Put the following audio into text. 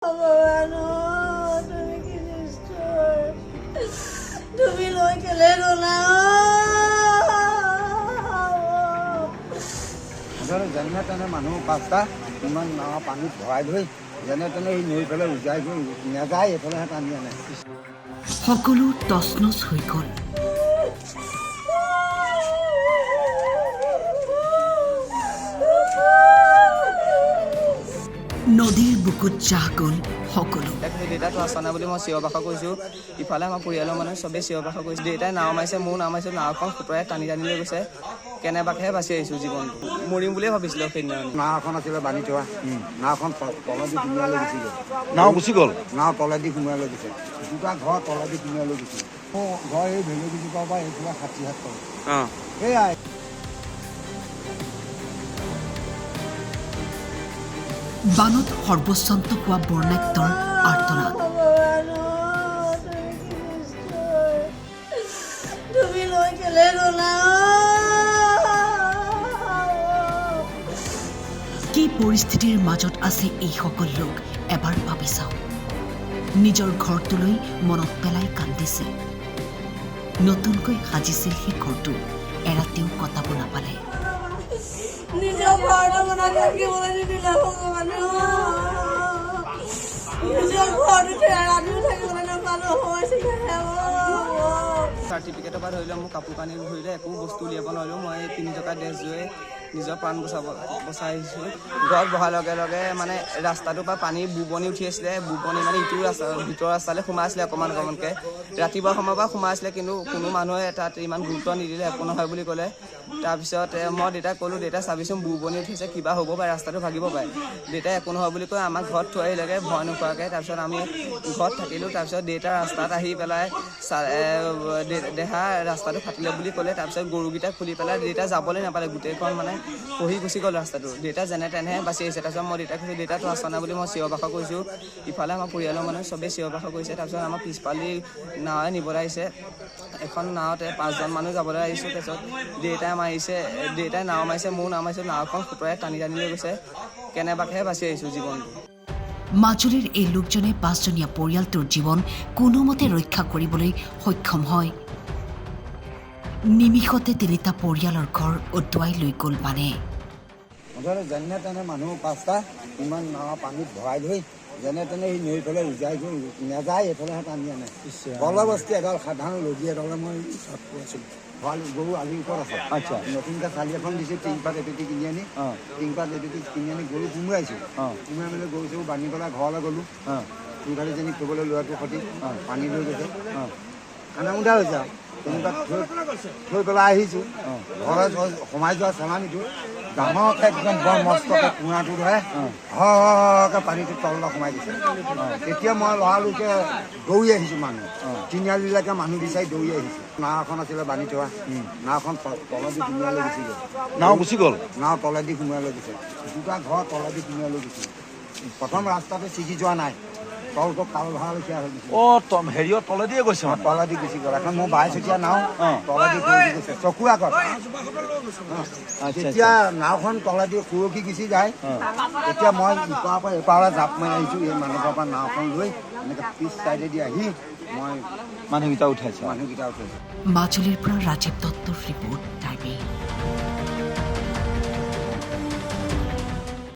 ভগৱান তুমি কি নিষ্ঠুৰ তুমি লৈ কেলে গ'লা যেনে তেনে মানুহ পাঁচটা ইমান নাও পানীত ভৰাই ধৰি যেনে তেনে এই নৈ পেলাই উজাই গৈ নাযায় এইফালেহে টানি আনে সকলো তছনছ হৈ গ'ল। নদীৰ বুকুত জাহ গ'ল সকলো। দেউতাটো আছা নাই বুলি মই চিঞৰ বাখৰ কৰিছোঁ। ইফালে আমাৰ পৰিয়ালৰ মানুহে চবেই চিঞৰ বাখৰ কৰিছোঁ। দেউতাই নাও মাৰিছে, মোৰ নাও মাৰিছোঁ, নাওখন সোঁতৰাই টানি টানি লৈ গৈছে। কেনেবাকৈহে বাচি আহিছোঁ জীৱনটো। মৰিম বুলিয়ে ভাবিছিলোঁ সেইদিনা। নাও এখন আছিলে বান্ধি থোৱা, নাওখন তলেদি সোমোৱাই লৈ গুচি গ'ল। নাও গুচি গ'ল। নাও তলেদি সোমোৱাই লৈ গৈছে, দুটা ঘৰ তলেদি সোমোৱাই লৈ গৈছে। ঘৰ এই ভেলুকিজোপাৰ পৰা এইফালে 60 হাত তল সেয়াই। বানত সৰ্বস্বান্ত হোৱা বৰ্ণাঢ্যৰ আৰ্তনাদ। ভগৱান তুমি কি নিষ্ঠুৰ তুমি লৈ কেলে গ'লা কি পৰিস্থিতিৰ মাজত আছে এইসকল লোক এবাৰ ভাবি চাওক। নিজৰ ঘৰটোলৈ মনত পেলাই কান্দিছে। নতুনকৈ সাজিছিল সেই ঘৰটো, এৰাতিও কটাব নাপালে। নিজৰ ঘৰটো বনাই থাকিবলৈ নিদিলে ভগৱান নিজৰ ঘৰটো ৰাতিও থাকিবলৈ নাপালোঁ হৈছিলে চাৰ্টিফিকেটৰ পৰা ধৰি লওক মোক কাপোৰ কানি ধৰিলে একো বস্তু উলিয়াব নোৱাৰিলোঁ। মই 3 টকা ড্ৰেছ লৈ নিজৰ প্ৰাণ বচাই আহিছোঁ। ঘৰত বহাৰ লগে লগে মানে ৰাস্তাটোৰ পৰা পানী বুবনি উঠি আছিলে। বুবনি মানে ইটো ৰাস্তা ভিতৰৰ ৰাস্তালৈ সোমাই আছিলে অকণমান অকণমানকৈ। ৰাতিপুৱা সময়ৰ পৰা সোমাই আছিলে, কিন্তু কোনো মানুহে তাত ইমান গুৰুত্ব নিদিলে, একো নহয় বুলি ক'লে। তাৰপিছত মই দেউতাক ক'লোঁ, দেউতা চাবিচোন বুবনি উঠিছে, কিবা হ'ব পাৰে, ৰাস্তাটো ভাগিব পাৰে। দেউতাই একো নহয় বুলি কৈ আমাক ঘৰত থৈ আহিলেগৈ ভয় নোখোৱাকৈ। তাৰপিছত আমি ঘৰত থাকিলোঁ। তাৰপিছত দেউতা ৰাস্তাত আহি পেলাই দেহা ৰাস্তাটো ফাটিলে বুলি ক'লে। তাৰপিছত গৰুকেইটা খুলি পেলাই দেউতা যাবলৈ নাপালে, গোটেইখন মানে খহি গুচি গ'ল ৰাস্তাটো। দেউতা যেনে তেনেহে বাচি আহিছে। তাৰপিছত মই দেউতাক কৈছোঁ, দেউতাটো আছা নাই বুলি মই চিঞৰ বাখৰ কৰিছোঁ। ইফালে আমাৰ পৰিয়ালৰ মানুহে চবেই চিঞৰ বাখৰ কৰিছে। তাৰপিছত আমাৰ পিছফালে নাৱে নিবলৈ আহিছে। এখন নাৱতে 5জন মানুহ যাবলৈ আহিছোঁ। তাৰপিছত দেউতাই নাও মাৰিছে, মোৰ নাও মাৰিছোঁ, নাওখন সোঁতৰাই টানি টানি লৈ গৈছে। কেনেবাকৈহে বাচি আহিছোঁ জীৱনটো। মাজুলীৰ এই লোকজনে 5জনীয়া পৰিয়ালটোৰ জীৱন কোনোমতে ৰক্ষা কৰিবলৈ সক্ষম হয়। নিমিষতে 3টা পৰিয়ালৰ ঘৰ উটুৱাই লৈ গ'ল মানে। যেনে তেনে মানুহ পাঁচটা ইমান নাও পানীত ভৰাই ধৰি যেনে তেনে এই নৈ পেলাই উজাই গৈ নাযায় এইফালেহে টানি আনে বলবস্তি এডাল সাধাৰণ লগি এডালে মই তাত আছিলোঁ। গৰু আলিৰ ওপৰত আছে। আচ্ছা, নতুনকৈ চালি এখন দিছোঁ, টিংপাত এপেটি কিনি আনি গৰু সোমোৱাইছোঁ। সোমোৱাই মেলি গৰু চৰু বান্ধি পেলাই ঘৰলৈ গ'লোঁ। সোনকালে যেনি থ'বলৈ লোৱাটোৰ সৈতে পানী লৈ গৈছে, আনামুদা হৈছে আৰু তেনেকুৱা থৈ পেলাই আহিছোঁ। ঘৰত সোমাই যোৱা চালানীটো ডাঙৰকৈ একদম বৰ মস্তকৈ কুঁৱাটো ধৰে হৰকৈ পানীটো তললৈ সোমাই দিছে। তেতিয়া মই লৰালৰিকৈ দৌৰি আহিছোঁ। মানুহ তিনিআলিলৈকে মানুহ বিচাৰি দৌৰি আহিছোঁ। নাও এখন আছিলে বান্ধি থোৱা, নাওখন তলেদি সোমোৱাই লৈ গুচি গ'ল। নাও গুচি গ'ল। নাও তলেদি সোমোৱাই লৈ গৈছে, দুটা ঘৰ তলেদি সোমোৱাই লৈ গৈছে। প্ৰথম ৰাস্তাটো ছিগি যোৱা নাই, তলটো কাল ভাড়া লেখীয়া হৈ গৈছে। হেৰিয়ৰ তলেদিয়ে গৈছে মানে। তলেদি গুচি গ'ল। এখন মোৰ 22 চকীয়া নাও তলেদি গৈছে চকুৰ আগত। যেতিয়া নাওখন তলেদি সুৰকি গুচি যায়, তেতিয়া মই ইপাৰৰ পৰা এপাৰলৈ জাপ মাৰি আহিছোঁ। এই মানুহৰ পৰা নাওখন লৈ এনেকৈ পিছ চাইডেদি আহি মই মানুহকেইটা উঠাইছে। মানুহকেইটা উঠাইছোঁ। মাজুলীৰ পৰা ৰাজীৱ দত্তৰ ৰিপৰ্ট টাইমে।